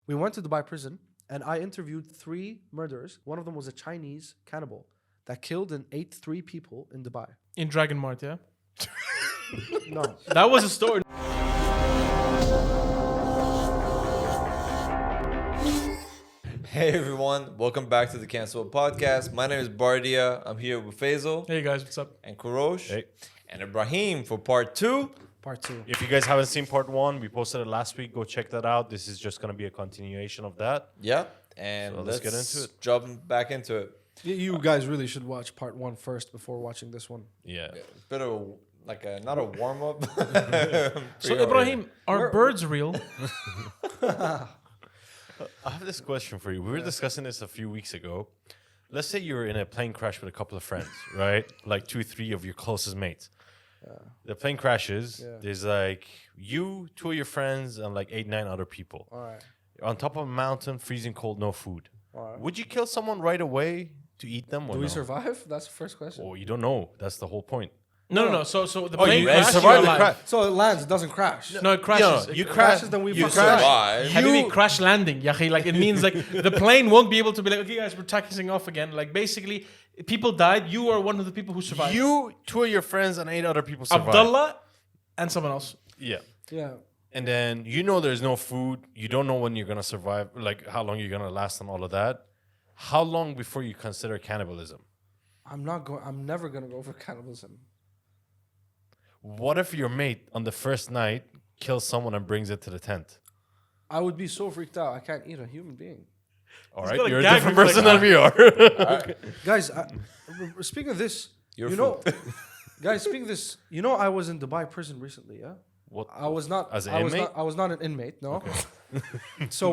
We went to Dubai prison, and I interviewed 3 murderers. One of them was a Chinese cannibal that killed and ate 3 people in Dubai. In Dragon Mart, yeah? No. That was a story. Hey everyone, welcome back to the Cancellable Podcast. My name is Bardia. I'm here with Faisal Hey guys, what's up? and Kurosh Hey. and Ebrahim for part 2. Part 2. If you guys haven't seen part 1, we posted it last week. Go check that out. This is just going to be a continuation of that. Yeah, and So let's let's get into it. Jump back into it. You guys really should watch part 1 first before watching this one. Yeah. Bit of not a warm up. So Ibrahim, are birds real? I have this question for you. We were discussing this a few weeks ago. Let's say you're in a plane crash with a couple of friends, right? Like 2-3 of your closest mates. The plane crashes. Yeah. There's like you, 2 of your friends, and like 8-9 other people. All right. You're on top of a mountain, freezing cold, no food. All right. Would you kill someone right away to eat them? Or Do we no? survive? That's the first question. Oh, you don't know. That's the whole point. No. So the Oh, plane you crashed, survived you're the alive. crash. So it lands, it doesn't crash. No, it crashes. You It crashes, then we You fucking die. survive. Habibi, crash landing. Yahi, like it means like the plane won't be able to be like, okay guys, we're taxing off again. Like basically, people died. You are one of the people who survived. You, 2 of your friends, and 8 other people survived. Abdullah, and someone else. Yeah. Yeah. And then you know there's no food. You don't know when you're gonna survive, like how long you're gonna last and all of that. How long before you consider cannibalism? I'm never going to go for cannibalism. What if your mate on the first night kills someone and brings it to the tent? I would be so freaked out. I can't eat a human being. All right, got a you're a gag different reflex. person than we are. Guys, speaking of this, guys, speaking of this, I was in Dubai prison recently, yeah? What? I was not As an I was inmate? not I was not an inmate, no. So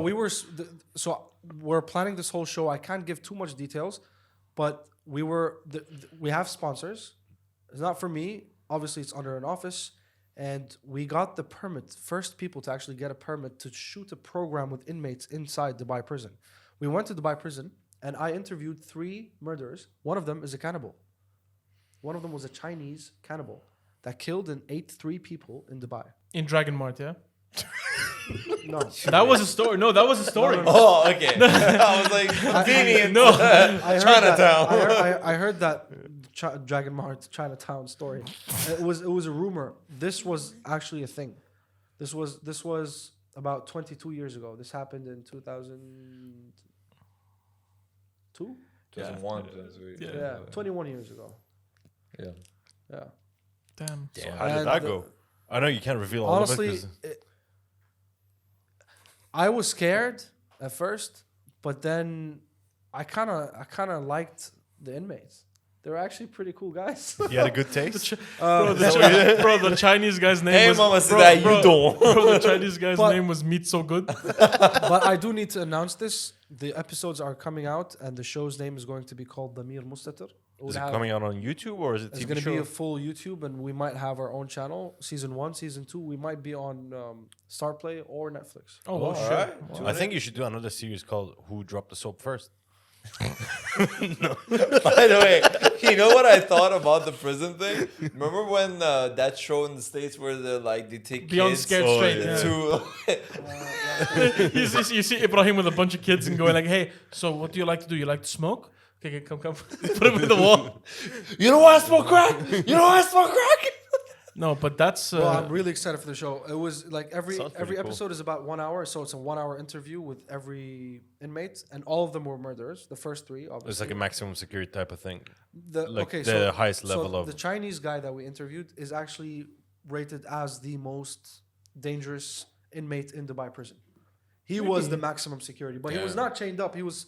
we're planning this whole show. I can't give too much details, but we have sponsors. It's not for me. Obviously, it's under an office, and we got the permit. First people to actually get a permit to shoot a program with inmates inside Dubai prison. We went to Dubai prison, and I interviewed 3 murderers. One of them is a cannibal. One of them was a Chinese cannibal that killed and ate 3 people in Dubai. In Dragon Mart, yeah? No. That was a story. No, that was a story. Oh, okay. I was like, convenient. No. I heard Chinatown. I heard that Dragon Mart Chinatown story. It was a rumor. This was actually a thing. This was about 22 years ago. This happened in 2002. 2001. Yeah, 21 years ago. Yeah. Yeah. Damn. So how did And that go? I know you can't reveal all honestly, of it. I was scared at first, but then I kind of liked the inmates. They were actually pretty cool guys. You had a good taste? Bro, the Chinese guy's name Hey, was... mama, bro, that bro, you don't. Bro, the Chinese guy's But- name was Meat So Good. But I do need to announce this. The episodes are coming out, and the show's name is going to be called Damir Mustatir. Is it coming out on YouTube or is it It's TV going to show? be a full YouTube, and we might have our own channel. Season 1, Season 2, we might be on Starplay or Netflix. Oh, shit. Alright. I think you should do another series called Who Dropped the Soap First. By the way, you know what I thought about the prison thing? Remember when that show in the States where they take Beyond kids Scared Straight. Yeah. to you see Ibrahim with a bunch of kids and going like, hey, so what do you like to do? You like to smoke? Okay, come. Put him in the wall. You know why I smoke crack? You know why I smoke crack? No, but that's... Well, I'm really excited for the show. It was like every Sounds pretty cool. episode is about 1 hour, so it's a 1 hour interview with every inmate, and all of them were murderers. The first 3, obviously. It's like a maximum security type of thing. The highest level of... the Chinese guy that we interviewed is actually rated as the most dangerous inmate in Dubai prison. He was the maximum security, but he was Yeah. not chained up. He was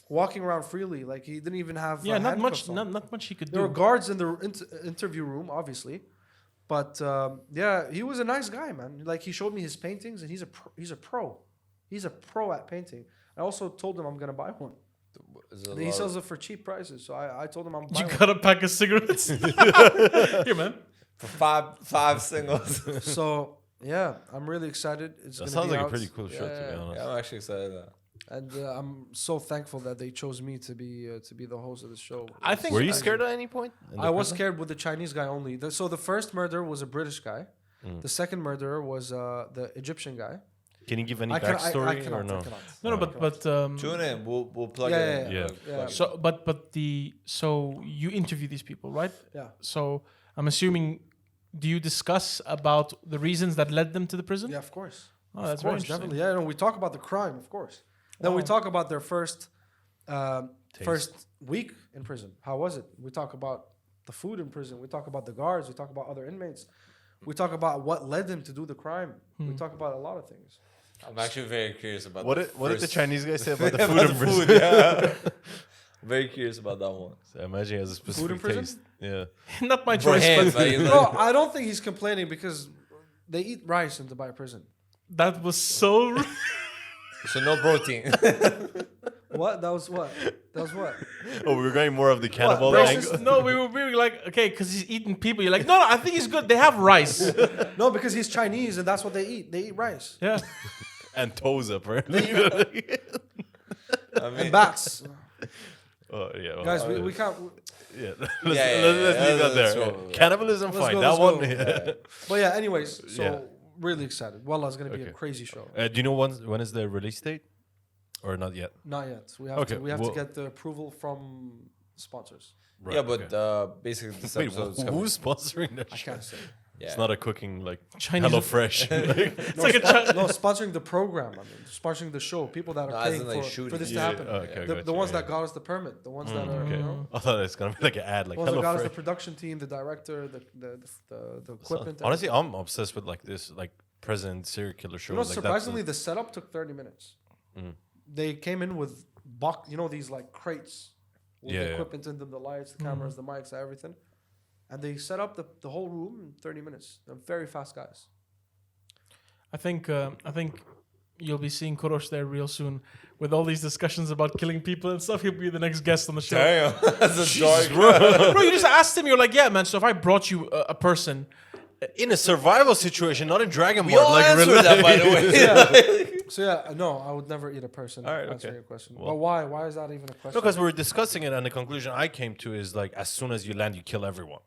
walking around freely. Like he didn't even have Yeah, not much. handcuffs on. Not much he could There were do. guards in the interview room, obviously, but yeah, he was a nice guy, man. Like he showed me his paintings, and he's a pro. He's a pro at painting. I also told him I'm gonna buy one. He sells it for cheap prices, so I told him I'm You buying got a pack of cigarettes? Here, man. For five singles. one. So yeah, I'm really excited. It's That gonna sounds be like a out. pretty cool show, to be honest. Yeah, I'm actually excited about that. And I'm so thankful that they chose me to be the host of the show. I think- Were you scared at any point? in the I was prison? scared with the Chinese guy only. So the first murder was a British guy. The second murderer was the Egyptian guy. Can you give any I backstory cannot, or no? I cannot. No, but Tune in. We'll plug Yeah, it in. yeah, Yeah. Plug it in. so you interview these people, right? Yeah. So I'm assuming, do you discuss about the reasons that led them to the prison? Yeah, of course. Oh, that's Of very course, interesting. definitely. Yeah, no, we talk about the crime, of course. Then we Wow. talk about their first week in prison. How was it? We talk about the food in prison. We talk about the guards. We talk about other inmates. We talk about what led them to do the crime. We talk about a lot of things. I'm actually very curious about What did the Chinese guy say about the food about in the prison? food, yeah. Very curious about that one. So I imagine he has a specific in prison? taste. Yeah. Not my For choice, him, but like, No, I don't think he's complaining because they eat rice in Dubai prison. that was so. so no protein. What? That was what? That was what? Oh, we were going more of the cannibal Racist? angle. No, we were like, okay, because he's eating people. You're like, no, I think he's good. They have rice. No, because he's Chinese and that's what they eat. They eat rice. Yeah. And toes, apparently. I mean, And bats. Oh, yeah. Well, Guys, we can't. yeah. yeah, Let's leave that let's there. go. Cannibalism, Let's fine. go, That let's one. go. Yeah. But yeah, anyways, so Yeah. really excited. Wallah, it's going to be a Okay. crazy show. Do you know when is the release date? Or not yet? Not yet. We have Okay, to. We have well- to get the approval from sponsors. Right, yeah, but okay. basically this Wait, episode's coming. who's sponsoring that I show? can't say. Yeah. It's not a cooking like Chinese- Hello Fresh. It's No, like a no, sponsoring the program. I mean, sponsoring the show. People that No, are as paying in, like, for shooting. this to Yeah, happen. okay, the gotcha, ones yeah. that got us the permit. The ones that are, Okay. you know, I thought it's gonna be like an ad, like the ones that Hello got us the Fresh. production team, the director, the equipment. Honestly, I'm obsessed with like this, like prison serial killer shows. you know, like surprisingly, the setup took 30 minutes. Mm. They came in with these like crates with Yeah, the yeah. equipment in them, the lights, the cameras, the mics, everything. And they set up the whole room in 30 minutes. They're very fast guys. I think you'll be seeing Kurosh there real soon with all these discussions about killing people and stuff. He'll be the next guest on the show. Damn, that's a dark. Bro, you just asked him. You're like, yeah, man. So if I brought you a person, in a survival situation, not in Dragon We Ball. all Like, answered that, by the way. So yeah, no, I would never eat a person. All right, answering okay. your question. Well- But why? Why is that even a question? No, because we were discussing it, and the conclusion I came to is like, as soon as you land, you kill everyone.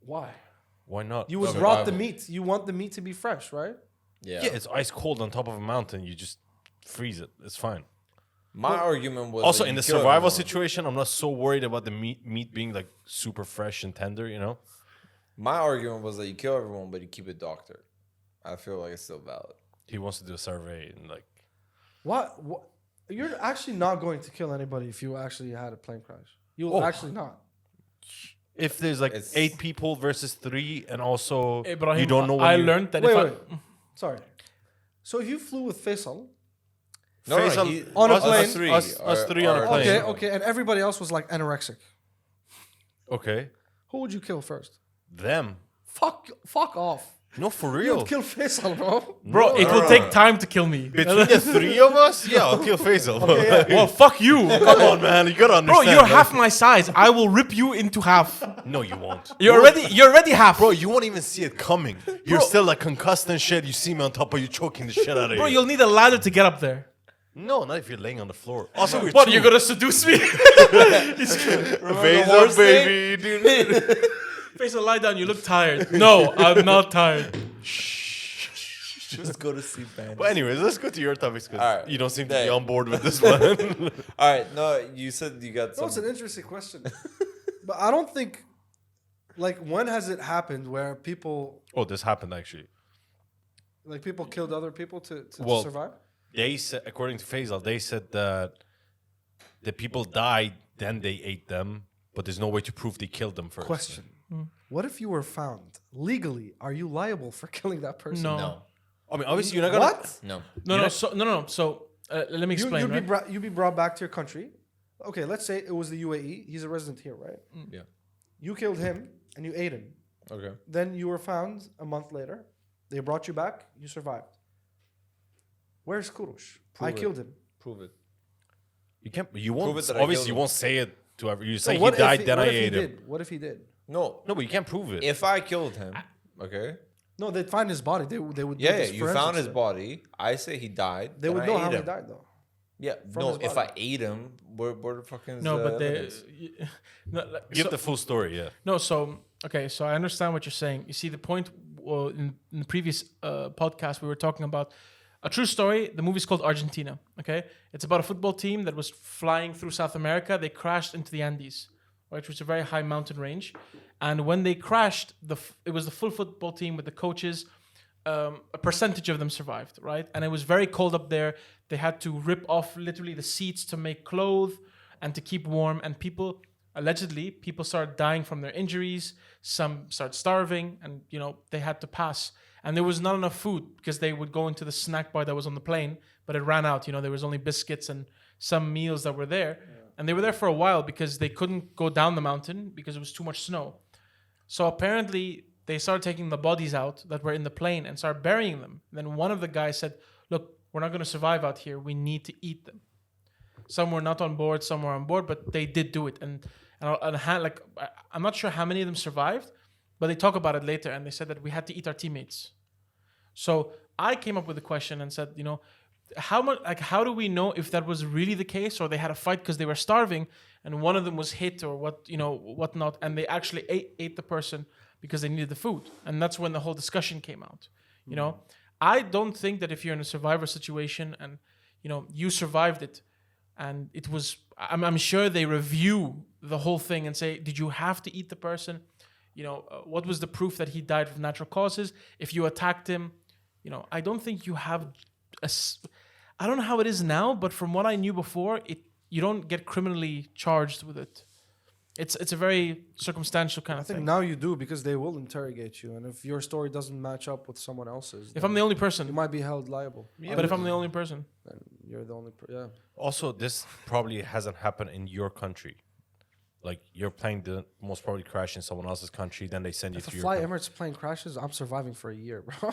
Why? Why not? You would Survival. rot the meat. You want the meat to be fresh, right? Yeah. Yeah, it's ice cold on top of a mountain. You just freeze it. It's fine. My argument was Also, that in you the kill survival everyone. situation, I'm not so worried about the meat being like super fresh and tender. You know. My argument was that you kill everyone, but you keep it doctored. I feel like it's still valid. He wants to do a survey and like. What? You're actually not going to kill anybody if you actually had a plane crash. You'll Oh. actually not. If there's like It's- 8 people versus 3, and also Ibrahim, you don't know when I you- learned that Wait, if I, wait. Sorry. So if you flew with Faisal, No, Faisal- he- On a us plane. three Us three on a are- plane. okay, okay, and everybody else was like anorexic, Okay, who would you kill first? them. Fuck off. No, for You real. would kill Faisal, bro. bro, it will take time to kill me. Between the 3 of us, yeah, I'll kill Faisal. Well, fuck you, Come on, man, you gotta bro. understand. You're man. half my size. I will rip you into half. No, you won't. You're already half, Bro, you won't even see it coming. You're still like concussed and shit. You see me on top of you choking the shit out of Bro, you. you'll need a ladder to get up there. No, not if you're laying on the floor. Also, we're What? two. You're gonna seduce me? Faisal, horse thing? baby, dude. Faisal, lie down. You look tired. No, I'm not tired. Just go to sleep, man. But anyways, let's go to your topics because Alright. you don't seem to Yeah. be on board with this one. All right, no, you said you got No, it's some. an interesting question, but I don't think. Like, when has it happened where people Oh, this happened actually. people killed other people to Well, survive? They said, according to Faisal, they said that the people died, then they ate them, but there's no way to prove they killed them first. Question: what if you were found legally? Are you liable for killing that person? No. No, I mean, obviously, you're not gonna. What? no. No. So let me explain. You'd, right? you'd be brought back to your country. Okay, let's say it was the UAE. He's a resident here, right? Yeah. You killed him and you ate him. Okay. Then you were found a month later. They brought you back. You survived. Where's Kurosh? Prove I it. killed him. Prove it. You can't. You won't. Prove it that I Obviously, killed you him. won't say it to everyone. You So say he what if died, then I what if he ate him. did? What if he did? No, No, but you can't prove it. if I killed him, okay. No, they'd find his body. They would. Do Yeah, this you found forensics his shit. body. I say he died. They then would I know ate how he him. died, though. Yeah, from no. his If body. I ate him, where the fucking No, but they. evidence? No, like, Give so- the full story. Yeah. No, so okay, so I understand what you're saying. You see, the point in the previous podcast, we were talking about a true story. The movie's called Argentina. Okay, it's about a football team that was flying through South America. They crashed into the Andes, right, which is a very high mountain range. And when they crashed, it was the full football team with the coaches. A percentage of them survived, right? And it was very cold up there. They had to rip off literally the seats to make clothes and to keep warm. And allegedly, people started dying from their injuries. Some started starving, and they had to pass. And there was not enough food because they would go into the snack bar that was on the plane, but it ran out. There was only biscuits and some meals that were there. Yeah. And they were there for a while because they couldn't go down the mountain because it was too much snow. So apparently they started taking the bodies out that were in the plane and started burying them. Then one of the guys said, look, we're not going to survive out here. We need to eat them. Some were not on board, some were on board, but they did do it. And I'm not sure how many of them survived, but they talk about it later, and they said that we had to eat our teammates. So I came up with a question and said, how do we know if that was really the case, or they had a fight because they were starving and one of them was hit or whatnot, and they actually ate the person because they needed the food. And that's when the whole discussion came out. I don't think that if you're in a survivor situation and you survived it, and it was, I'm sure they review the whole thing and say, did you have to eat the person? What was the proof that he died of natural causes? If you attacked him, I don't think you have I don't know how it is now, but from what I knew before, you don't get criminally charged with it. It's a very circumstantial kind of thing. I think now you do, because they will interrogate you, and if your story doesn't match up with someone else's, if I'm the only person, you might be held liable. Yeah, but if I'm the only person, then you're the only yeah. Also, this probably hasn't happened in your country. Like, your plane didn't most probably crash in someone else's country, then they send you if to the your Fly country. Emirates plane crashes, I'm surviving for a year, bro.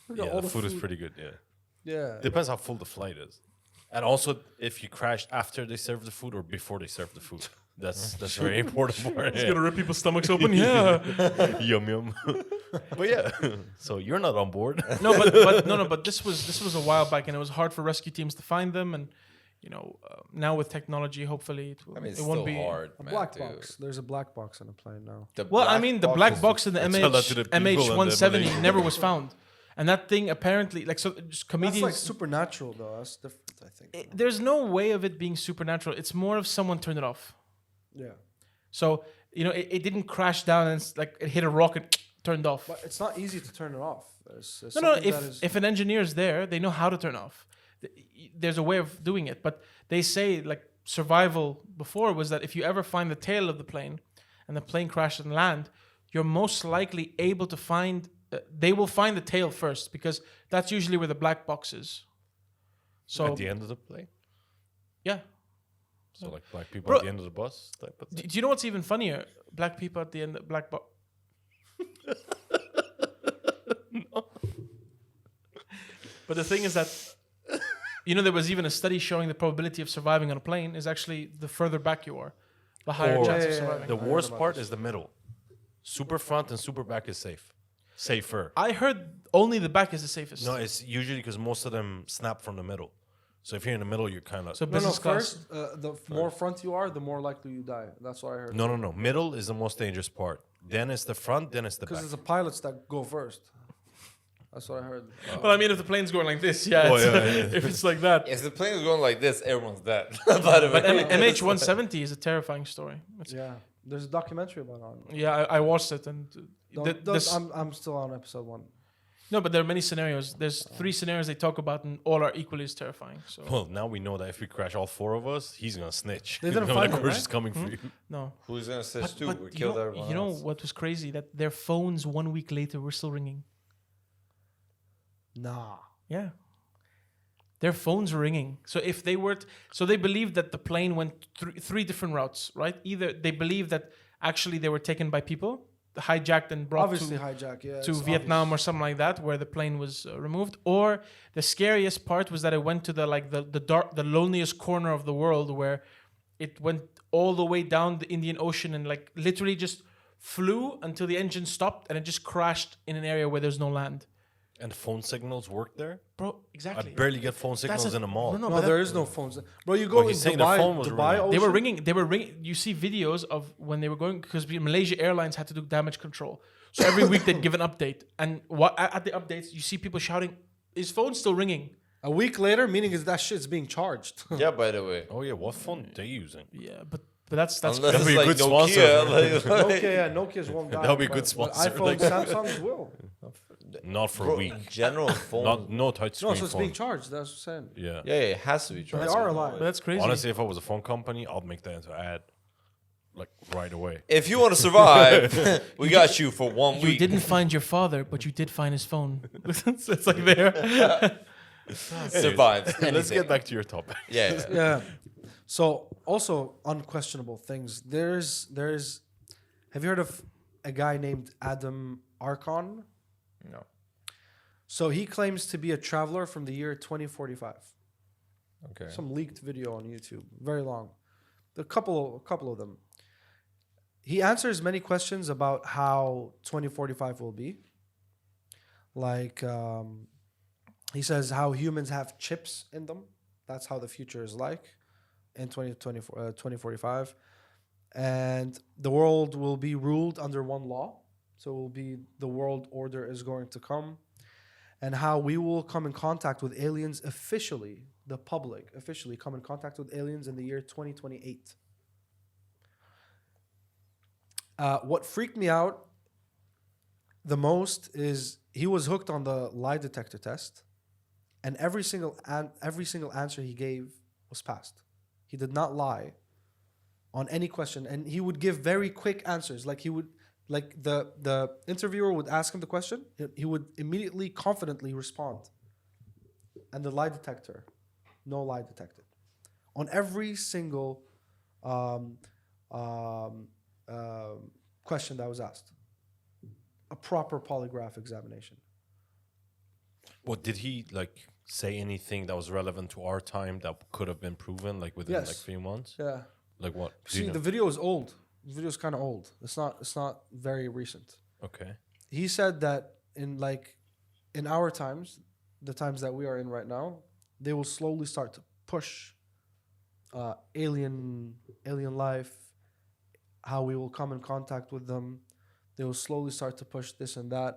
The food is pretty good, yeah. Yeah. Depends how full the flight is. And also, if you crashed after they serve the food or before they serve the food. That's very important part. It's gonna rip people's stomachs open. Yeah. Yum yum. But yeah, so you're not on board. But this was a while back, and it was hard for rescue teams to find them. And now with technology, hopefully it's it won't still be hard. A black box. There's a black box on a plane now. The black box in the Tell that to the people MH170 and the never was found. And that thing apparently, just comedians. That's like supernatural, though. That's different, I think. There's no way of it being supernatural. It's more of someone turned it off. Yeah. So it didn't crash down and it hit a rock and turned off. But it's not easy to turn it off. There's No. If an engineer is there, they know how to turn off. There's a way of doing it. But they say survival before was that if you ever find the tail of the plane and the plane crashed and land, you're most likely able to find. They will find the tail first, because that's usually where the black box is. So At the end of the plane? yeah. So like black people Bro, at the end of the bus type of thing? Do you know what's even funnier? Black people at the end, black box. No. But the thing is that, there was even a study showing the probability of surviving on a plane is actually the further back you are, the higher chance of surviving. The worst part is the middle. Super front and super back is safer. I heard only the back is the safest. No, it's usually because most of them snap from the middle. So if you're in the middle, you're kind of... So business class. First, the more front you are, the more likely you die. That's what I heard. No. Middle is the most dangerous part. Then it's the front, then it's the back. Because it's the pilots that go first. That's what I heard. Well, I mean, if the plane's going like this, if it's like that. If the plane is going like this, everyone's dead. By the way. But MH170 is a terrifying story. Yeah. There's a documentary about it. Yeah, I watched it, and I'm still on episode 1. No, but there are many scenarios. There's 3 scenarios they talk about, and all are equally as terrifying. So Well, now we know that if we crash all 4 of us, he's gonna snitch. They didn't He's find gonna him, We're right? just coming for you. no. Who's gonna say too? But We killed everyone you know else. what was crazy? That their phones 1 week later were still ringing. Nah. Yeah. Their phones were ringing. So if they were, so they believed that the plane went 3 different routes, right? Either they believed that actually they were taken by people, hijacked and brought Obviously hijack, yeah. to it's Vietnam obvious. or something like that, where the plane was removed. Or the scariest part was that it went to the loneliest corner of the world, where it went all the way down the Indian Ocean and literally just flew until the engine stopped, and it just crashed in an area where there's no land. And phone signals work there? Bro, exactly. I barely get phone signals in a mall. No, No, but there is no phones. Bro, you go Well, in he's saying the Dubai, phone was Dubai ringing. Ocean. They were ringing. You see videos of when they were going, because Malaysia Airlines had to do damage control. So every week they'd give an update, and at the updates you see people shouting, "His phone's still ringing." A week later, meaning is that shit's being charged. Yeah, by the way. Oh yeah, what phone they using? Yeah, but that's Unless That'd it's be a like good Nokia, sponsor. Nokia's won't die. That'll be a but- good but sponsor, iPhones, like- Samsungs will. Not for Bro, a week. general phone. No touch No, screen so it's phone. being charged. That's what I'm saying. Yeah. Yeah, it has to be They charged. are alive. but that's crazy. Honestly, if I was a phone company, I'd make that into an ad, like right away. If you want to survive, we got you for 1 you week. didn't find your father, but you did find his phone. It's like there. survive. Let's anything. get back to your topic. Yeah. Yeah. So also unquestionable things. There's. Have you heard of a guy named Adam Arkin? No. So he claims to be a traveler from the year 2045. Okay. Some leaked video on YouTube, very long. A couple of them. He answers many questions about how 2045 will be. Like he says how humans have chips in them. That's how the future is like in 2045. And the world will be ruled under one law. So it will be the world order is going to come. And how we will come in contact with aliens officially, the public officially come in contact with aliens in the year 2028. What freaked me out the most is he was hooked on the lie detector test, and every single answer he gave was passed. He did not lie on any question, and he would give very quick answers. Like the interviewer would ask him the question, he would immediately confidently respond. And the lie detector, no lie detected. On every single question that was asked. A proper polygraph examination. What did he like say anything that was relevant to our time that could have been proven like within Yes. like 3 months? Yeah. Like what? Do See, you know? the video is old. The video is kind of old. It's not very recent. Okay. He said that in our times, the times that we are in right now, they will slowly start to push alien life, how we will come in contact with them. They will slowly start to push this and that.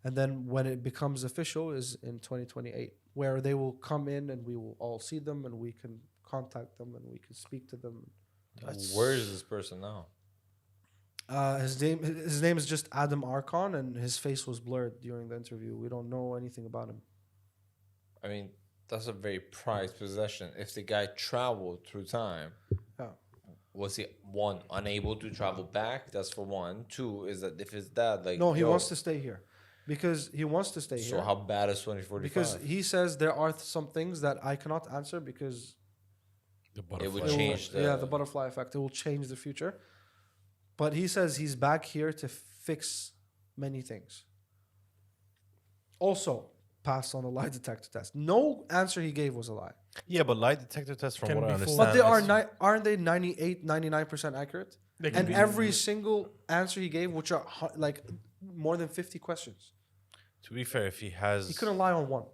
And then when it becomes official is in 2028, where they will come in and we will all see them and we can contact them and we can speak to them. Where is this person now? His name is just Adam Arkin, and his face was blurred during the interview. We don't know anything about him. I mean, that's a very prized possession. If the guy traveled through time, Yeah. was he one unable to travel back? That's for one. Two is that if his dad like No, he yo, wants to stay here because he wants to stay So here. how bad is 2045? Because he says there are some things that I cannot answer because The it butterfly. would it will- change the the butterfly effect. It will change the future. But he says he's back here to fix many things. Also, passed on a lie detector test. No answer he gave was a lie. Yeah, but lie detector tests, from Can what I be understand, But they are is- aren't they 98, 99% accurate? They can And be- every single answer he gave, which are like more than 50 questions, To be fair, if he has, he couldn't lie on one.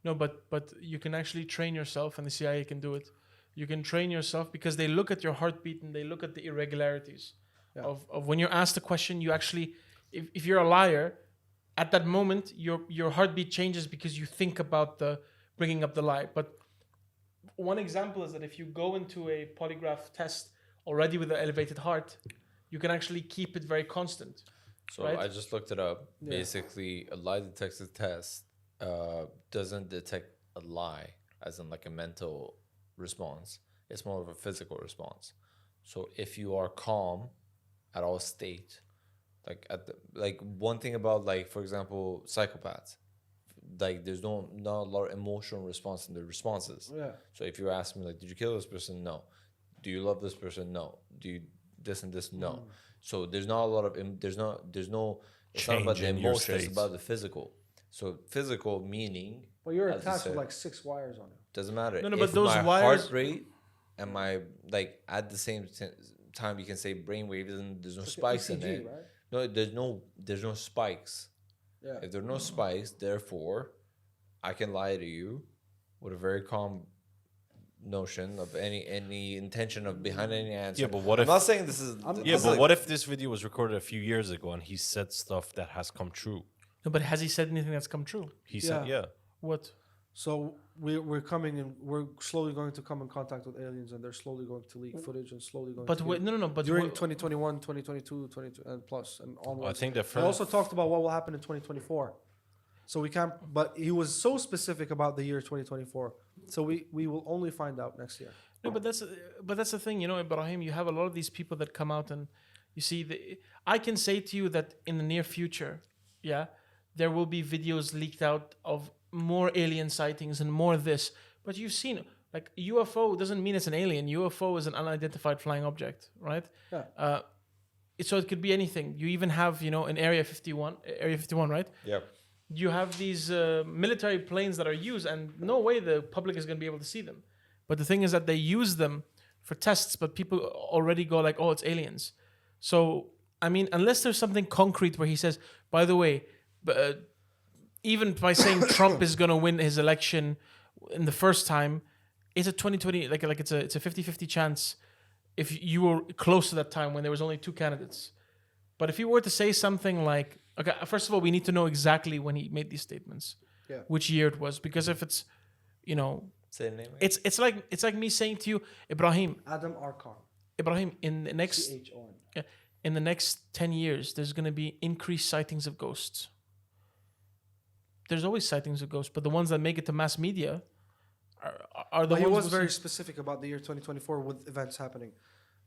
No, but you can actually train yourself, and the CIA can do it. You can train yourself because they look at your heartbeat and they look at the irregularities Yeah. of when you're asked a question. You actually, if you're a liar, at that moment your heartbeat changes because you think about the bringing up the lie. But one example is that if you go into a polygraph test already with an elevated heart, you can actually keep it very constant. So right? I just looked it up. Basically, a lie detector test doesn't detect a lie, as in like a mental response. It's more of a physical response. So if you are calm at all state, like one thing about like for example psychopaths, like there's not a lot of emotional response in their responses. Yeah. So if you ask me like, did you kill this person? No. Do you love this person? No. Do you this and this? No. So there's not a lot of there's no it's not about Change the in your emotion, it's states. about the physical. So physical meaning Well, you're as you attached said, with like 6 wires on it. doesn't matter. No, If but those my wires- heart rate and my like at the same time you can say brainwaves and there's no It's like spikes in ECG, it. right? No, there's no spikes. Yeah. If there are no spikes, therefore, I can lie to you with a very calm notion of any intention of behind any answer. Yeah, but what I'm if? not saying this is. Yeah, this but is what if this video was recorded a few years ago and he said stuff that has come true? No, but has he said anything that's come true? He said, Yeah. yeah. What? So we're coming and we're slowly going to come in contact with aliens, and they're slowly going to leak footage and slowly going. But to wait, no. But during what- 2021, 2022, 22, and plus and onwards. I think the They first. also talked about what will happen in 2024. So we can't. But he was so specific about the year 2024. So we will only find out next year. No, but that's the thing, you know, Ibrahim. You have a lot of these people that come out and you see. I can say to you that in the near future, yeah, there will be videos leaked out of more alien sightings and more this. But you've seen like UFO doesn't mean it's an alien. UFO is an unidentified flying object, right? Yeah. So it could be anything. You even have, you know, in Area 51, right? yeah. You have these military planes that are used, and no way the public is going to be able to see them. But the thing is that they use them for tests, but people already go like, oh, it's aliens. So, I mean, unless there's something concrete where he says, by the way, even by saying Trump is going to win his election in the first time, it's a 2020, like it's a 50-50 chance if you were close to that time when there was only two candidates. But if he were to say something like, okay, first of all, we need to know exactly when he made these statements, which year it was, because if it's, you know, Say the name. Again. it's like me saying to you, Ibrahim, Arkin. in the next CHON. in the next 10 years, there's going to be increased sightings of ghosts. There's always sightings of ghosts, but the ones that make it to mass media are the But he ones. was very specific about the year 2024 with events happening.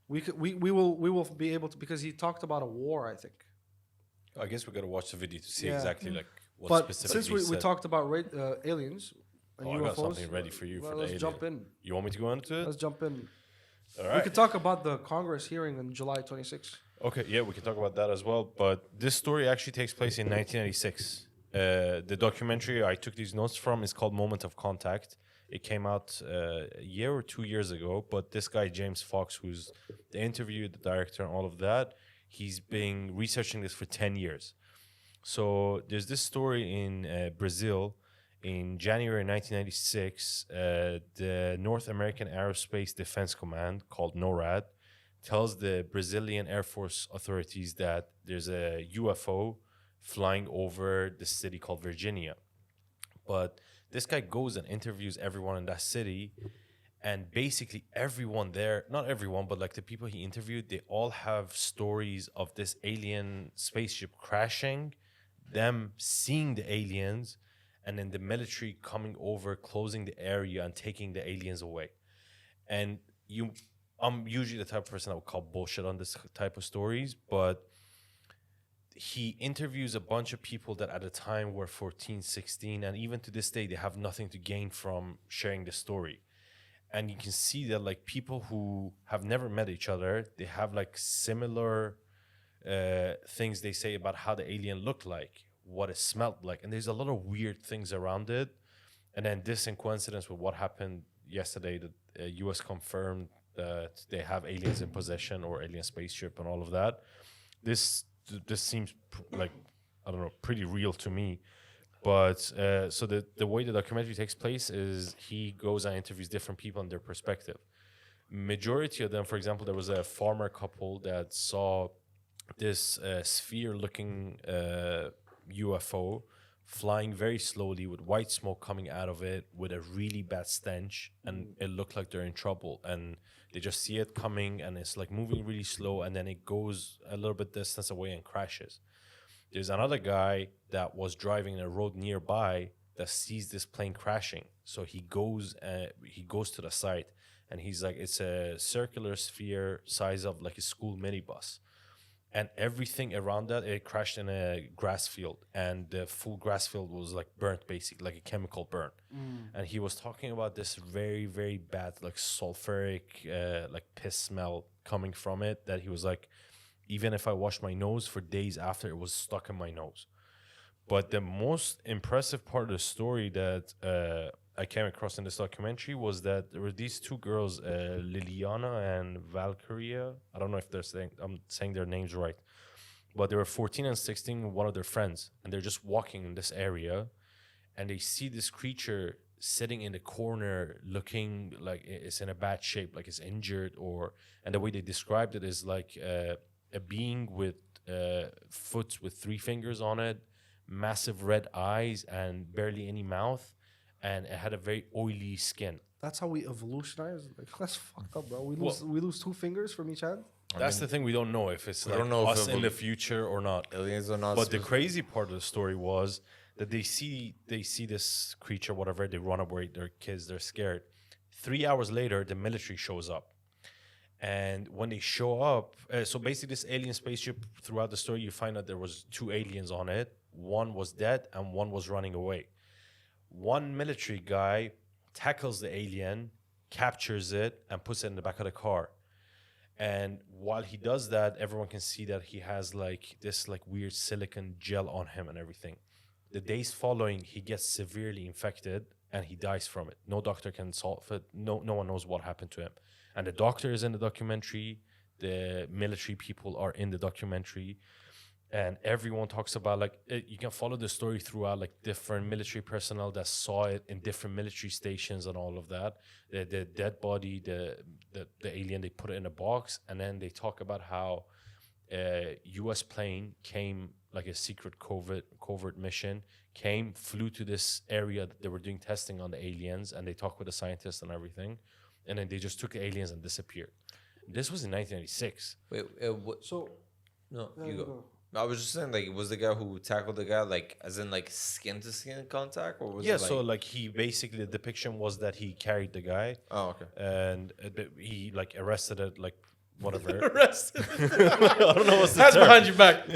We will be able to, because he talked about a war, I think. I guess we got to watch the video to see Yeah. exactly like what But specifically since we said. talked about aliens and Oh, UFOs, I got something ready for you for the let's alien. jump in. You want me to go into it? Let's jump in. All We right. could talk about the Congress hearing on July 26th. Okay, yeah, we can talk about that as well. But this story actually takes place in 1996. The documentary I took these notes from is called Moment of Contact. It came out a year or 2 years ago. But this guy, James Fox, who's the interviewer, the director, and all of that, he's been researching this for 10 years. So there's this story in Brazil. In January 1996, the North American Aerospace Defense Command, called NORAD, tells the Brazilian Air Force authorities that there's a UFO flying over the city called Virginia. But this guy goes and interviews everyone in that city, and basically everyone there, not everyone, but like the people he interviewed, they all have stories of this alien spaceship crashing, them seeing the aliens, and then the military coming over, closing the area and taking the aliens away. And I'm usually the type of person that would call bullshit on this type of stories, but he interviews a bunch of people that at the time were 14, 16, and even to this day, they have nothing to gain from sharing the story. And you can see that like people who have never met each other, they have like similar things they say about how the alien looked like, what it smelled like, and there's a lot of weird things around it. And then this in coincidence with what happened yesterday, the US confirmed that they have aliens in possession or alien spaceship and all of that. This seems like, I don't know, pretty real to me. But so the way the documentary takes place is he goes and interviews different people and their perspective. Majority of them, for example, there was a farmer couple that saw this sphere-looking UFO flying very slowly with white smoke coming out of it with a really bad stench, and it looked like they're in trouble, and they just see it coming and it's like moving really slow, and then it goes a little bit distance away and crashes. There's another guy that was driving a road nearby that sees this plane crashing, so he goes to the site, and he's like, it's a circular sphere size of like a school minibus. And everything around that, it crashed in a grass field, and the full grass field was like burnt, basically like a chemical burn. And he was talking about this very, very bad, like sulfuric, like piss smell coming from it, that he was like, even if I washed my nose for days after, it was stuck in my nose. But the most impressive part of the story that I came across in this documentary was that there were these two girls, Liliana and Valkyria. I don't know if I'm saying their names right, but they were 14 and 16 with one of their friends, and they're just walking in this area, and they see this creature sitting in the corner looking like it's in a bad shape, like it's injured, and the way they described it is like a being with foot with 3 fingers on it, massive red eyes and barely any mouth, and it had a very oily skin. That's how we evolutionize. Like, that's fucked up, bro. We lose 2 fingers from each hand. That's the thing, we don't know if it's We like don't know if us it in the will- future or not. Aliens or not. But the crazy part of the story was that they see this creature, whatever, they run away, their kids, they're scared. 3 hours later, the military shows up. And when they show up, so basically this alien spaceship, throughout the story, you find out there was 2 aliens on it. One was dead and one was running away. One military guy tackles the alien, captures it, and puts it in the back of the car. And while he does that, everyone can see that he has like this like weird silicone gel on him and everything. The days following, he gets severely infected and he dies from it. No doctor can solve it. No one knows what happened to him. And the doctor is in the documentary. The military people are in the documentary. And everyone talks about like you can follow the story throughout, like different military personnel that saw it in different military stations and all of that. The dead body, the alien, they put it in a box, and then they talk about how a U.S. plane came, like a secret covert mission, flew to this area that they were doing testing on the aliens, and they talked with the scientists and everything, and then they just took the aliens and disappeared. This was in 1996. Wait, So, no, you go. I was just saying, like, was the guy who tackled the guy, like, as in, like, skin-to-skin contact? Or was it, like... So, like, he basically, the depiction was that he carried the guy. Oh, okay. And he, like, arrested it, like, whatever. Arrested. I don't know what's the That's term. behind your back.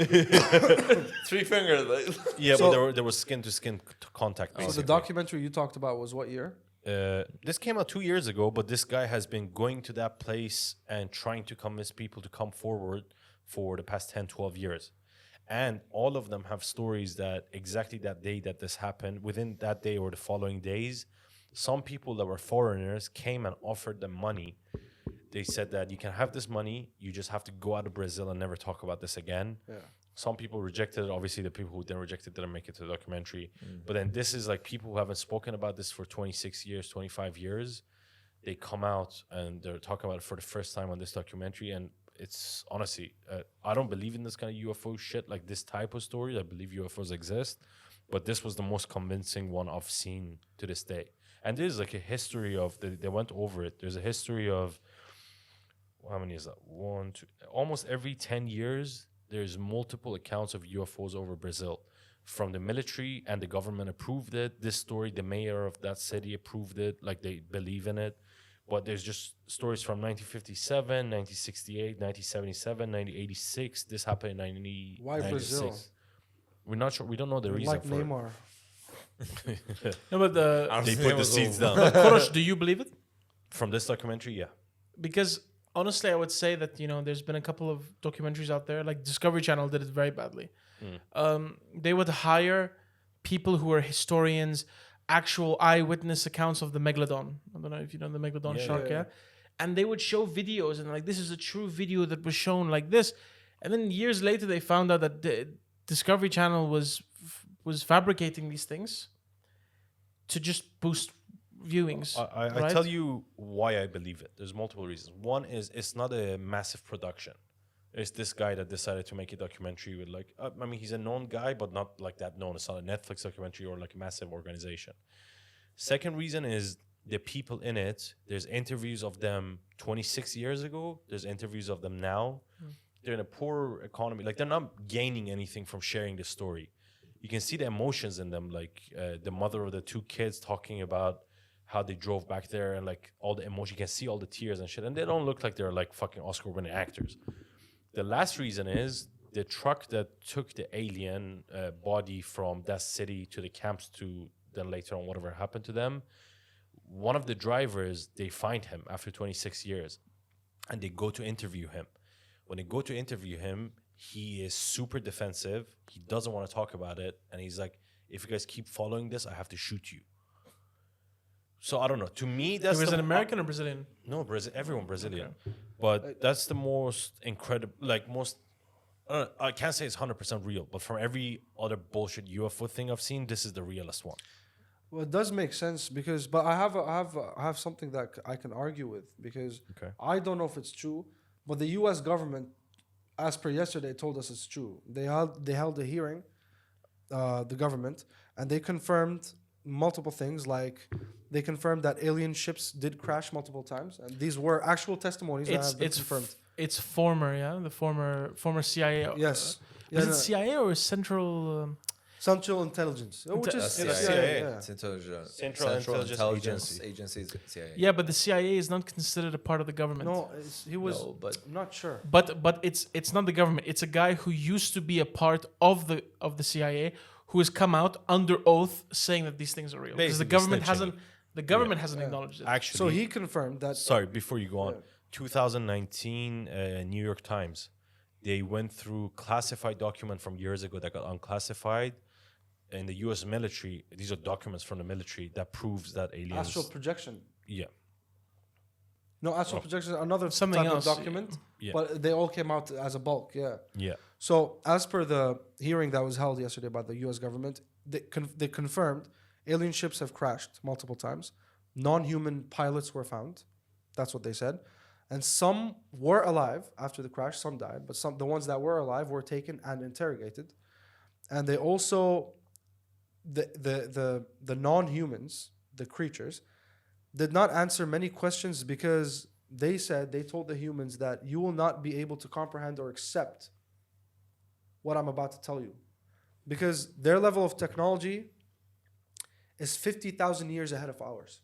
3 fingers, like... Yeah, So- but there was skin-to-skin contact, so basically. the documentary you talked about was what year? This came out 2 years ago, but this guy has been going to that place and trying to convince people to come forward for the past 10, 12 years. And all of them have stories that exactly that day that this happened, within that day or the following days, some people that were foreigners came and offered them money. They said that you can have this money, you just have to go out of Brazil and never talk about this again. Yeah. Some people rejected it. Obviously, the people who didn't reject it didn't make it to the documentary. But then this is like people who haven't spoken about this for 26 years, 25 years. They come out and they're talking about it for the first time on this documentary. And it's honestly, I don't believe in this kind of UFO shit, like this type of story. I believe UFOs exist. But this was the most convincing one I've seen to this day. And there's like a history of, they went over it. There's a history of, how many is that? 1, 2, almost every 10 years, there's multiple accounts of UFOs over Brazil. From the military, and the government approved it. This story, the mayor of that city approved it, like they believe in it. But there's just stories from 1957, 1968, 1977, 1986. This happened in 1996. Why Brazil? We're not sure. We don't know the reason Like for it. Neymar. No, but They put the seeds down. Korosh, do you believe it? From this documentary, yeah. Because honestly, I would say that there's been a couple of documentaries out there, like Discovery Channel did it very badly. They would hire people who are historians, actual eyewitness accounts of the megalodon. I don't know if you know the megalodon shark, yeah. And they would show videos and like, this is a true video that was shown like this. And then years later, they found out that the Discovery Channel was fabricating these things to just boost viewings. I right? tell you why I believe it. There's multiple reasons. One is it's not a massive production. It's this guy that decided to make a documentary with like, I mean, he's a known guy, but not like that known. It's not a Netflix documentary or like a massive organization. Second reason is the people in it. There's interviews of them 26 years ago. There's interviews of them now. They're in a poor economy. Like they're not gaining anything from sharing the story. You can see the emotions in them. Like the mother of the 2 kids talking about how they drove back there and like all the emotion. You can see all the tears and shit. And they don't look like they're like fucking Oscar-winning actors. The last reason is the truck that took the alien body from that city to the camps to then later on whatever happened to them. One of the drivers, they find him after 26 years and they go to interview him. When they go to interview him, he is super defensive. He doesn't want to talk about it. And he's like, if you guys keep following this, I have to shoot you. So I don't know. To me, that's was an American or Brazilian? No, everyone Brazilian. But that's the most incredible, like most, I can't say it's 100% real, but from every other bullshit UFO thing I've seen, this is the realest one. Well, it does make sense because, but I have something that I can argue with because Okay. I don't know if it's true, but the U.S. government, as per yesterday, told us it's true. They held a hearing, the government, and they confirmed multiple things. Like they confirmed that alien ships did crash multiple times, and these were actual testimonies that have been confirmed. It's former, yeah, the former CIA. Yes. Was Yeah, it CIA or Central? Central Intelligence, which is CIA. CIA. yeah. It's intelligence. Central Intelligence Agency is CIA. Yeah, but the CIA is not considered a part of the government. No, he was. No, but I'm not sure. But it's not the government. It's a guy who used to be a part of the CIA who has come out under oath saying that these things are real because the Basically government snitching. hasn't acknowledged it. Actually, So he confirmed that. sorry, before you go on, Yeah. 2019 New York Times, they went through classified document from years ago that got unclassified in the U.S. military. These are documents from the military that proves that aliens. Astral projection. Yeah, No, astral projection is another Something type else. of document, Yeah. but they all came out as a bulk. Yeah. yeah. So, as per the hearing that was held yesterday by the U.S. government, they confirmed alien ships have crashed multiple times. Non-human pilots were found. That's what they said, and some were alive after the crash. Some died, but the ones that were alive were taken and interrogated. And they also, the non-humans, the creatures, did not answer many questions because they told the humans that you will not be able to comprehend or accept what I'm about to tell you, because their level of technology is 50,000 years ahead of ours.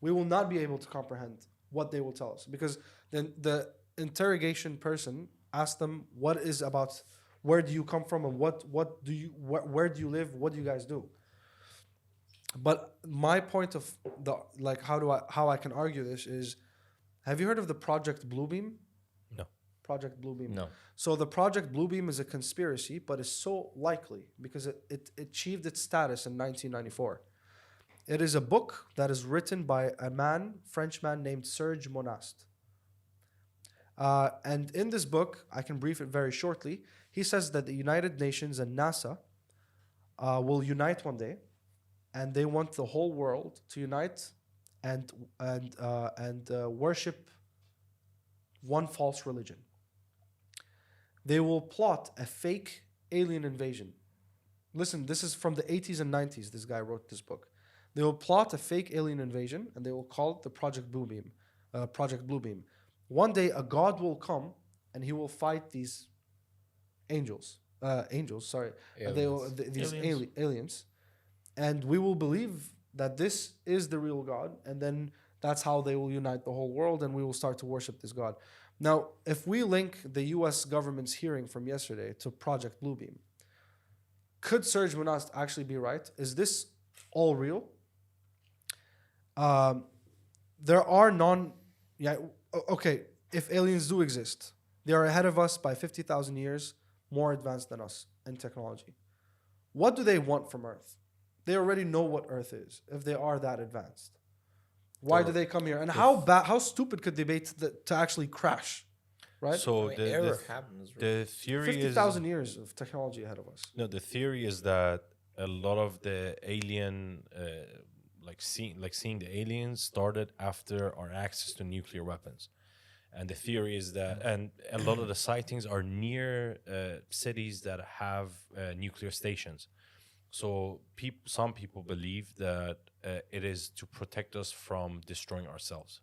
We will not be able to comprehend what they will tell us because then the interrogation person asked them what is about, where do you come from, and where do you live, what do you guys do? But my point of how I can argue this is, have you heard of the Project Bluebeam? No. Project Bluebeam. no. So the Project Bluebeam is a conspiracy, but is so likely because it achieved its status in 1994. It is a book that is written by a Frenchman named Serge Monast. And in this book, I can brief it very shortly. He says that the United Nations and NASA will unite one day, and they want the whole world to unite and worship one false religion. They will plot a fake alien invasion. Listen, this is from the 80s and 90s. This guy wrote this book. They will plot a fake alien invasion, and they will call it the Project Bluebeam. Project Bluebeam. One day, a god will come, and he will fight these angels. These aliens, and we will believe that this is the real God, and then that's how they will unite the whole world, and we will start to worship this God. Now, if we link the U.S. government's hearing from yesterday to Project Bluebeam, could Serge Monast actually be right? Is this all real? There are okay, if aliens do exist, they are ahead of us by 50,000 years, more advanced than us in technology. What do they want from Earth? They already know what Earth is, if they are that advanced. Why do they come here? And how stupid could they be to actually crash? Right? So Error happens. Right? the theory is 50,000 years of technology ahead of us. no. The theory is that a lot of the alien, seeing the aliens started after our access to nuclear weapons, and the theory is that, and a lot of the sightings are near cities that have nuclear stations. So some people believe that it is to protect us from destroying ourselves.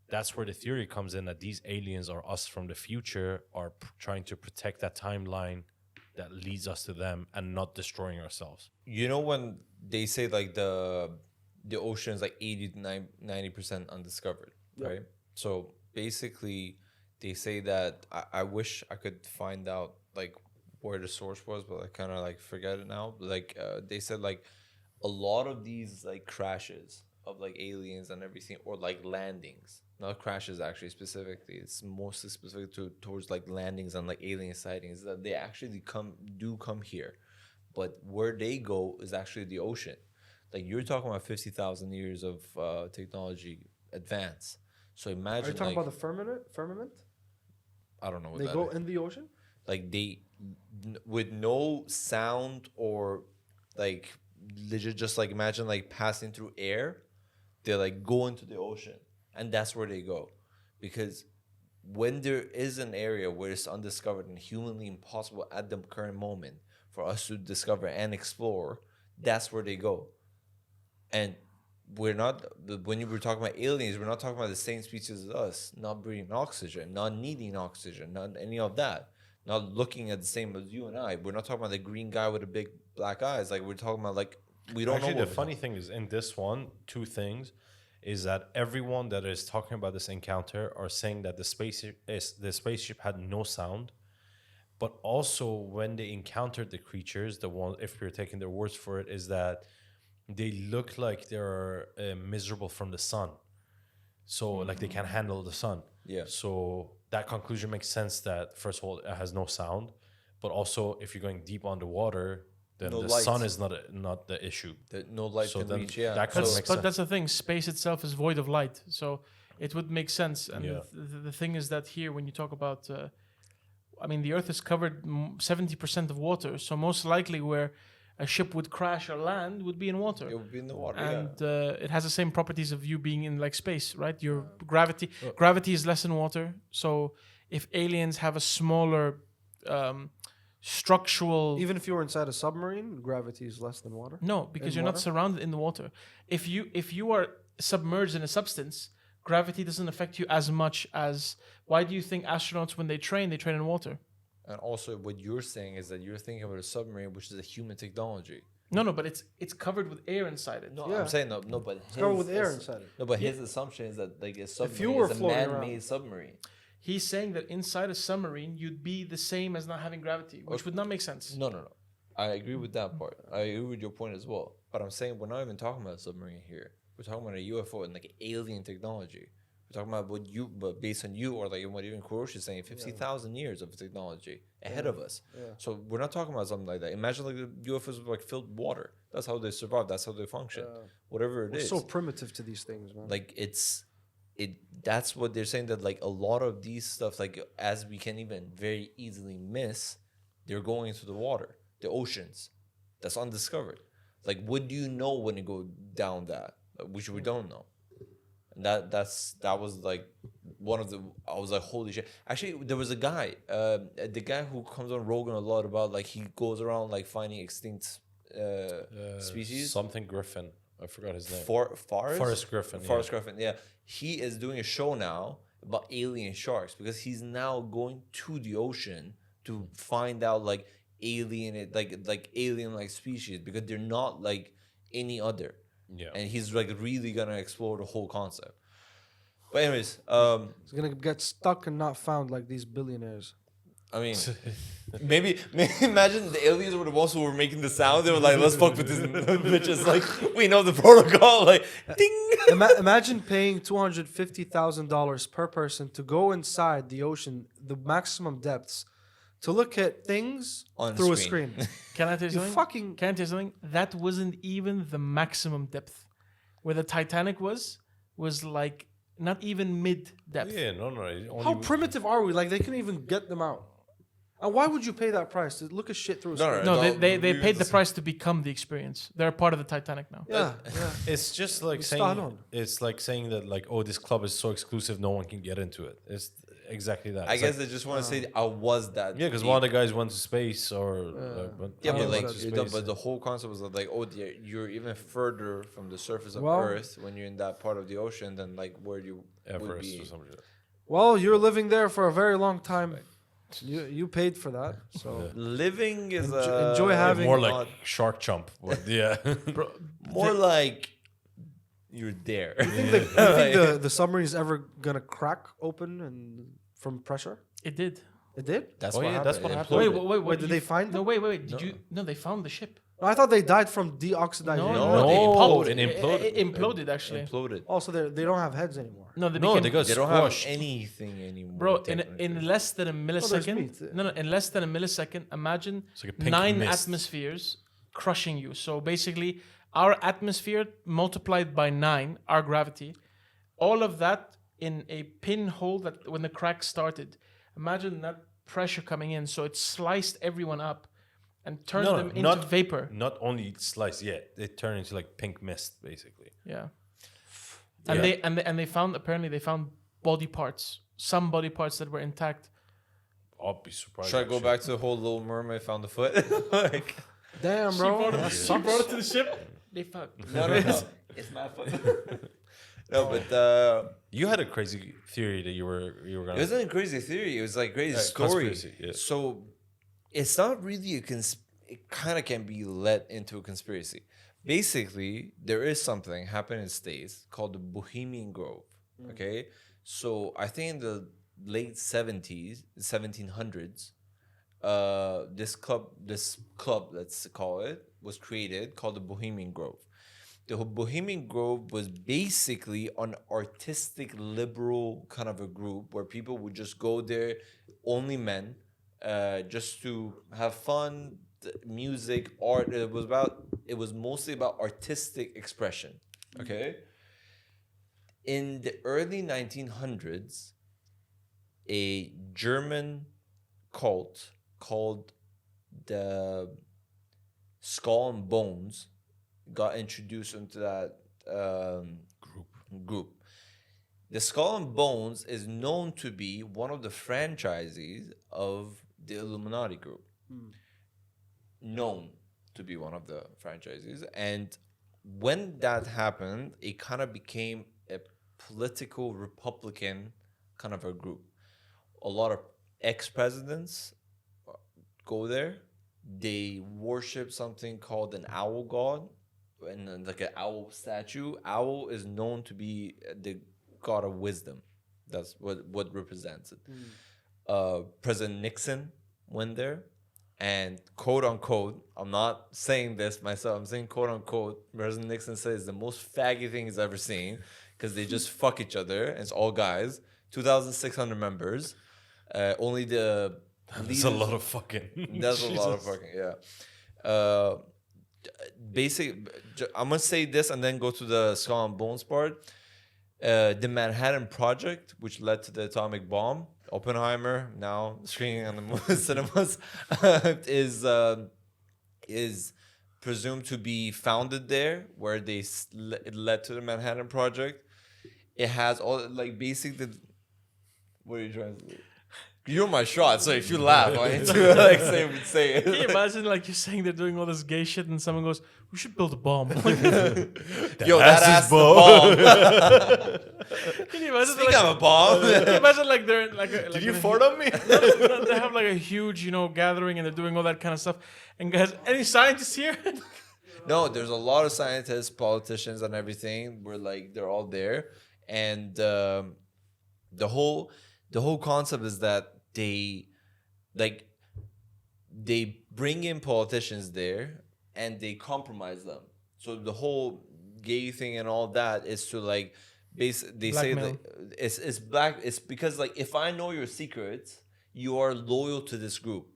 That's where the theory comes in, that these aliens are us from the future, are trying to protect that timeline that leads us to them and not destroying ourselves. You know when they say like the ocean is like 80 to 90% undiscovered, right? So basically, they say that I wish I could find out like where the source was, but I kind of like forget it now. Like they said like a lot of these like crashes of like aliens and everything, or like landings, not crashes actually specifically, it's mostly specific towards like landings and like alien sightings, that they actually come here, but where they go is actually the ocean. Like you're talking about 50,000 years of technology advance. So imagine. Are you talking like, about the firmament? I don't know what They that go is. in the ocean? Like they with no sound or like legit just like imagine like passing through air. They like go into the ocean, and that's where they go, because when there is an area where it's undiscovered and humanly impossible at the current moment for us to discover and explore, that's where they go. And we're not, when you were talking about aliens, we're not talking about the same species as us, not breathing oxygen, not needing oxygen, not any of that, not looking at the same as you and I. We're not talking about the green guy with the big black eyes. Like, we're talking about, like, we don't Actually, know. the funny thing is, in this one, two things is that everyone that is talking about this encounter are saying that the spaceship had no sound, but also when they encountered the creatures, the one, if we're taking their words for it, is that they look like they're miserable from the sun, so like they can't handle the sun. Yeah. So that conclusion makes sense. That first of all, it has no sound, but also if you're going deep underwater, then No the light. sun is not the issue. No light So can then reach. Yeah. that kind of makes But sense. that's the thing. Space itself is void of light, so it would make sense. And Yeah. the thing is that here, when you talk about, I mean, the Earth is covered 70% of water, so most likely where a ship would crash or land would be in water. It would be in the water. And it has the same properties of you being in like space, right? Your gravity is less in water. So if aliens have a smaller structural, Even if you were inside a submarine, gravity is less than water. no, because in you're not water? surrounded in the water. If you are submerged in a substance, gravity doesn't affect you as much as. Why do you think astronauts, when they train in water? And also, what you're saying is that you're thinking about a submarine, which is a human technology. No, but it's covered with air inside it. No, Yeah. I'm saying no, but It's covered with air inside it. No, but his assumption is that like a submarine you were is a floating man-made around. submarine. He's saying that inside a submarine, you'd be the same as not having gravity, which would not make sense. No. I agree with that part. I agree with your point as well. But I'm saying we're not even talking about a submarine here. We're talking about a UFO and like alien technology. We're talking about but based on you, or like what even Kuroshi is saying, 50,000 years of technology ahead of us. Yeah. So we're not talking about something like that. Imagine like the UFOs were like filled with water. That's how they survive. That's how they function. Whatever it We're is. so primitive to these things, man. Like that's what they're saying, that like a lot of these stuff, like as we can even very easily miss, they're going into the water, the oceans, that's undiscovered. Like, what do you know when you go down that, which we don't know? And that was like one of the, I was like, holy shit. Actually, there was a guy, the guy who comes on Rogan a lot about, like, he goes around like finding extinct species. Something Griffin. I forgot his name. Forrest Griffin. Forrest Griffin, yeah. He is doing a show now about alien sharks, because he's now going to the ocean to find out like alien like species, because they're not like any other. Yeah. And he's like really gonna explore the whole concept. But anyways, It's gonna get stuck and not found like these billionaires. I mean, maybe imagine the aliens were the ones who were making the sound. They were like, "Let's fuck with these bitches." Like, we know the protocol. Like, ding. Imagine paying $250,000 per person to go inside the ocean, the maximum depths, to look at things On through screen. a screen. Can I tell you You something? fucking Can I tell you something? That wasn't even the maximum depth. Where the Titanic was like not even mid depth. Yeah, no. how primitive are we? Like, they couldn't even get them out. And why would you pay that price to look at shit through a screen? No, No, they we- paid the price to become the experience. They're part of the Titanic now. Yeah, It's just like Spot saying on. it's like saying that like, oh, this club is so exclusive, no one can get into it. It's exactly that. I It's guess like, they just want to say I was that. yeah, because deep. one of the guys went to space or Yeah, but Yeah, like, that's but the whole concept was like, oh, you're even further from the surface of Well- Earth when you're in that part of the ocean than like where you would Everest be. or something. Like that. Well, you're living there for a very long time. You paid for that, so Living is enjoy having- More like shark chump. But yeah. more like you're there. you think the submarine is ever gonna crack open and from pressure? It did. It did. That's Oh, what yeah, happened. that's what It happened. imploded. Wait. Did they find No, them? wait. Did you? No, they found the ship. No, I thought they died from deoxidization. No, No, they popped. it imploded. It imploded actually. Imploded. Also, they don't have heads anymore. No, they No, became, they got They don't have squashed. anything anymore. bro. In technically. less than a millisecond. meat. No, in less than a millisecond. Imagine like a pink 9 mist. atmospheres crushing you. So basically, our atmosphere multiplied by 9, our gravity, all of that in a pinhole that when the crack started. Imagine that pressure coming in. So it sliced everyone up. and turned No, them into not- vapor. Not only slice, they turn into like pink mist, basically. Yeah. And Yeah. they found body parts, some body parts that were intact. I'll be surprised. Should I go actually. back to the whole Little Mermaid found the foot? Like, Damn, bro. That She sucks. brought it to the ship. They fucked. no. It's my foot. No, but You had a crazy theory that you were it gonna. wasn't a crazy theory. It was like crazy Yeah, story. conspiracy, yeah. So it's not really it kind of can be led into a conspiracy. Basically, there is something happening in the States called the Bohemian Grove. Okay, so I think in the late 1700s, this club, let's call it, was created called the Bohemian Grove. The Bohemian Grove was basically an artistic liberal kind of a group where people would just go there, only men, just to have fun, music, art. It was mostly about artistic expression. Okay. In the early 1900s, a German cult called the Skull and Bones got introduced into that group. The Skull and Bones is known to be one of the franchisees of the Illuminati group. Known to be one of the franchisees. And when that happened, it kind of became a political Republican kind of a group. A lot of ex-presidents go there. They worship something called an owl god, and like an owl statue. Owl is known to be the god of wisdom. That's what represents it. President Nixon went there, and quote unquote, I'm not saying this myself, I'm saying quote unquote, President Nixon says the most faggy thing he's ever seen, because they just fuck each other, and it's all guys. 2,600 members. Only the That's a lot of fucking. That's a lot of fucking, yeah. I'm gonna say this and then go to the Skull and Bones part. The Manhattan Project, which led to the atomic bomb, Oppenheimer, now screening on the cinemas, is presumed to be founded there, where it led to the Manhattan Project. It has all, like, basically. What are you trying to do? You're my shot, so if you laugh, I need to like say it. Can you imagine, like, you're saying they're doing all this gay shit, and someone goes, "We should build a bomb." Yo, that ass is ass is bomb. Can you imagine? Speaking of a bomb, Can you imagine, like, they're in, like, Did you fart on me? they have like a huge, gathering, and they're doing all that kind of stuff. And guys, any scientists here? no, there's a lot of scientists, politicians, and everything. They're all there, and the whole concept is that they bring in politicians there and they compromise them. So the whole gay thing and all that is to they say Blackmail. it's black. It's because, like, if I know your secrets, you are loyal to this group.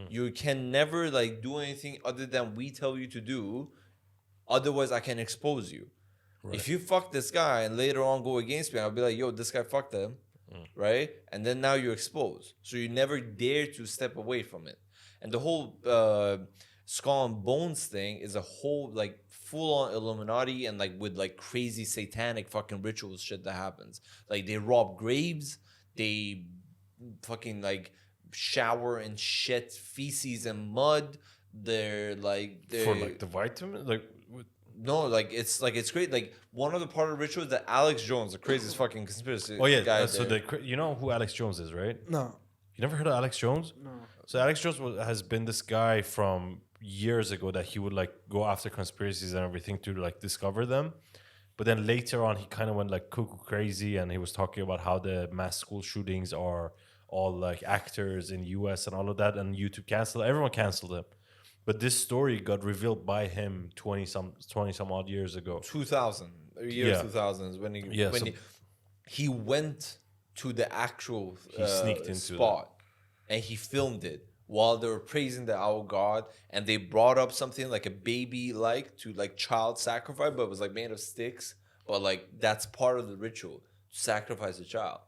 You can never do anything other than we tell you to do. Otherwise, I can expose you. Right. If you fuck this guy and later on go against me, I'll be like, yo, this guy fucked him. Right? And then now you're exposed. So you never dare to step away from it. And the whole Skull and Bones thing is a whole full-on Illuminati and with crazy satanic fucking rituals shit that happens. Like, they rob graves, they fucking shower in shit, feces and mud. They're For the vitamin, no, it's great. One of the part of the ritual is that Alex Jones, the craziest fucking conspiracy oh yeah, guy so there. you know who Alex Jones is, right? No. You never heard of Alex Jones? No. So Alex Jones has been this guy from years ago that he would go after conspiracies and everything to discover them. But then later on, he kind of went cuckoo crazy, and he was talking about how the mass school shootings are all actors in US and all of that, and YouTube everyone canceled him. But this story got revealed by him 20 some odd years ago. 2000, Yeah. 2000s when he went to the actual He sneaked into spot and he filmed it while they were praising the owl god, and they brought up something like a baby to child sacrifice, but it was made of sticks, but that's part of the ritual, to sacrifice a child.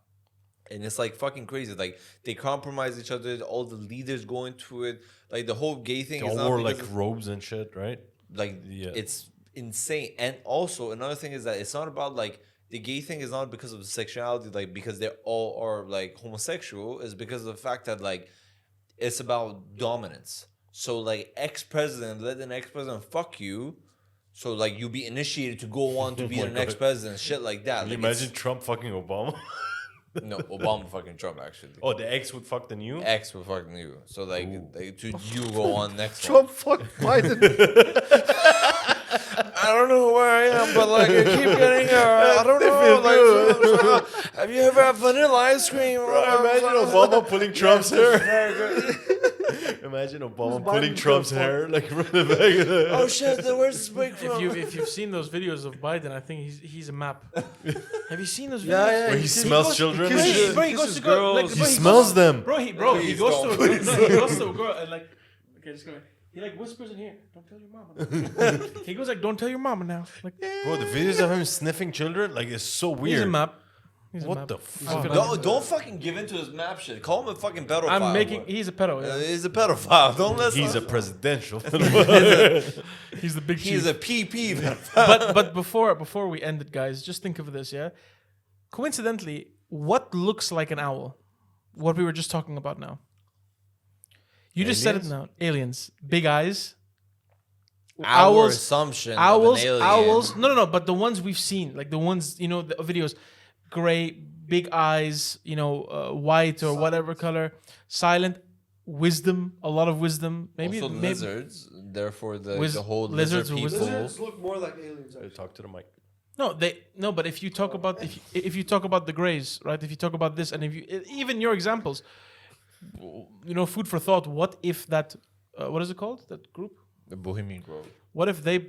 And it's like fucking crazy. Like they compromise each other. All the leaders go into it. Like the whole gay thing They is all not wore because like it's- robes and shit, right? like Yeah. it's insane. And also another thing is that it's not about like the gay thing is not because of the sexuality, like because they all are like homosexual, is because of the fact that like it's about dominance. So like ex-president, let an ex-president fuck you. So like you be initiated to go on to be my an God. ex-president, shit like that. Can you Like, it's- imagine Trump fucking Obama? No, Obama fucking Trump actually. Oh, the ex would fuck the new? Ex will fucking you. So like, to you go on next Trump fuck Biden. I don't know where I am, but like I keep getting I don't know. Like, have you ever had vanilla ice cream? Imagine Obama pulling Trump's hair. Imagine Obama pulling Biden Trump's gonna hair like from the back of the. Oh shit! Where's this break from? If you've seen those videos of Biden, I think he's a map. Have you seen those videos? Yeah, yeah. Where he smells goes- children. Bro, and shit. he goes Kisses to go. Like, girls. He bro, smells them. Bro, he Please goes don't, to a girl. No, he goes to a girl and like, okay, just go. He like whispers in here. Don't tell your mama. He goes like, don't tell your mama now. Like, Bro, the videos of him sniffing children, like, it's so he's a weird. map. He's a What map. the I fuck? feel No, don't fucking give into his map shit. Call him a fucking pedophile. I'm making. boy. He's a pedo. Yeah. He's a pedophile. Don't listen. He's a presidential. He's the big He's chief. a PP pedophile. but before we end it, guys, just think of this. Yeah. Coincidentally, what looks like an owl? What we were just talking about now. You just said it Aliens? now. Aliens, big eyes. Our Owls- assumption. Owls, of an alien. owls. No. But the ones we've seen, like the ones the videos, gray, big eyes, white or whatever color, silent, wisdom, a lot of wisdom. Maybe Also lizards. Therefore, the whole lizards lizard or people. Lizards look more like aliens. Actually. Talk to the mic. No, but if you talk about if you talk about the grays, right? If you talk about this, and if you even your examples, food for thought. What if that? What is it called? That group? The Bohemian Grove. What if they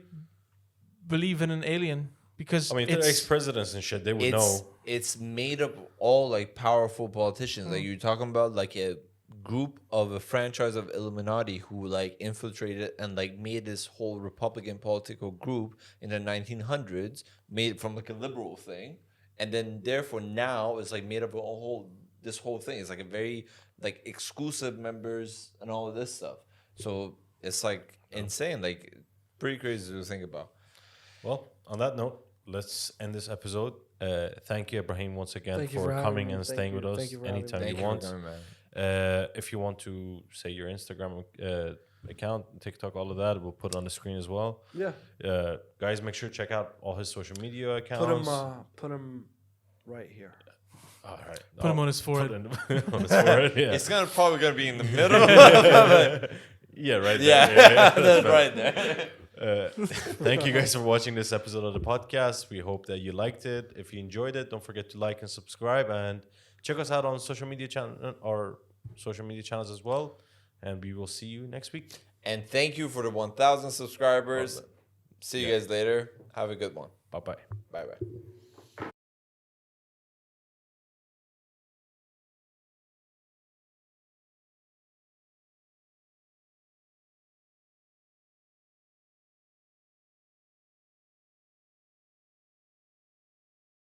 believe in an alien? Because I mean, they're ex-presidents and shit. They would know. It's made up of all like powerful politicians. Like you're talking about like a group of a franchise of Illuminati who like infiltrated and like made this whole Republican political group in the 1900s, made from like a liberal thing, and then therefore now it's like made up of this whole thing. It's like a very like exclusive members and all of this stuff. So it's like insane, like pretty crazy to think about. Well, on that note, let's end this episode. Thank you, Ebrahim, once again Thank you for for having coming me. and Thank staying you. with us Thank you for having me. anytime Thank you you want. for coming, man. If you want to say your Instagram account, TikTok, all of that, we'll put it on the screen as well. Yeah. Guys, make sure to check out all his social media accounts. Put him right here. All right. Put him on his Put forehead. it on his forehead, yeah. It's probably gonna be in the middle. Yeah, right there. yeah, that's that's right. right there. Thank you guys for watching this episode of the podcast. We hope that you liked it. If you enjoyed it, don't forget to like and subscribe, and check us out on social media channels as well. And we will see you next week. And thank you for the 1,000 subscribers. See you guys later. Have a good one. Bye bye. Bye bye.